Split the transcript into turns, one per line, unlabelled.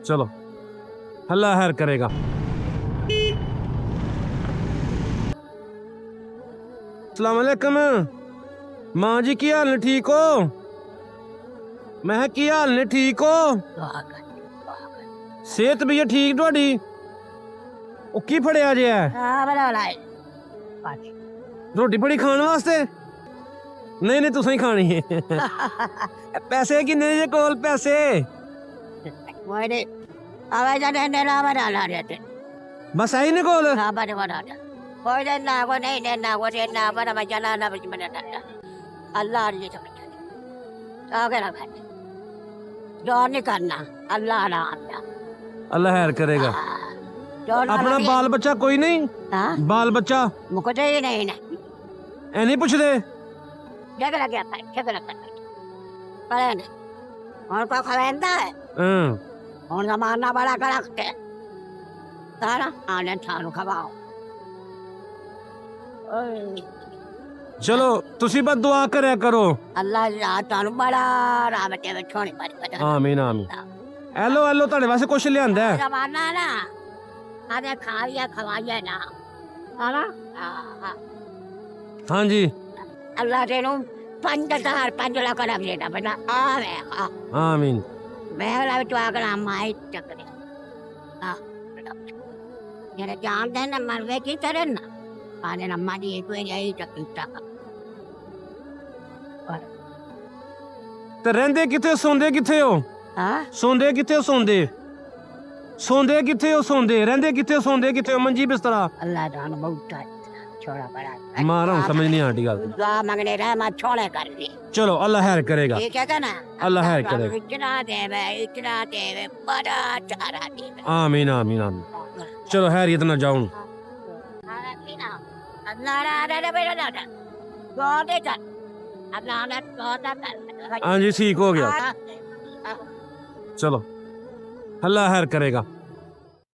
चलो हल्ला हैर करेगा। अस्सलाम वालेकुम मां जी, की हाल ने? ठीक हो? मैं की हाल ने? ठीक हो? सेहत भी है ठीक तुहाडी? ओ की फड़िया जे है? रोटी बड़ी खाने वास्ते? नहीं नहीं तुसें ही खानी है। पैसे किन्ने जे कोल पैसे? बस आई ने कोल?
नहीं करना अल्लाह
अल्लाह हैर करेगा। अपना बाल बच्चा कोई नहीं? बाल बच्चा
मुझे ही नहीं ना
ऐ नहीं पूछदे?
जगह लग गया था पड़े ना और को खवेंदा है और जमाना बड़ा करते तारा आने थानू खवाओ।
चलो तुसी बस दुआ करया करो।
अल्लाह थानू बड़ा रावते में छोड़ी पर
आमीन आमीन। हेलो हेलो ਤੁਹਾਡੇ ਵਾਸਤੇ ਕੁਛ ਲਿਆਂਦਾ ਹੈ।
जमाना ना आने खाइए खवाइए ना हां
हाँ जी
अल्लाह तेनू 5 लाख का देना बना आवे
आमीन।
मैं वाला तो अगला माई चक्कर हां ये जान देना मर गए की तरह ना आने ना मारी एक वे यही चक्कर
ਤੇ ਰਹਿੰਦੇ ਕਿੱਥੇ ਸੌਂਦੇ ਕਿੱਥੇ ਹੋ?
हां
ਸੌਂਦੇ ਕਿੱਥੇ ਹੋ? ਸੌਂਦੇ ਕਿੱਥੇ ਹੋ? ਸੌਂਦੇ ਰਹਿੰਦੇ ਕਿੱਥੇ ਹੋ? ਸੌਂਦੇ ਕਿੱਥੇ ਹੋ? ਮੰਜੀ ਬਿਸਤਰਾ?
अल्लाह जान बहुत छोड़ा बड़ा
मारा हूं समझ नहीं आती गल।
दुआ मांगने रहे मैं छोड़े कर दी
चलो अल्लाह हैर करेगा।
ये क्या कहना
अल्लाह हैर करेगा।
इतना देवे बड़ा चारा देवे
आमीन आमीन आमीन। चलो हैरियत ना जाऊं। हाँ जी ठीक हो गया। चलो अल्लाह हैर करेगा।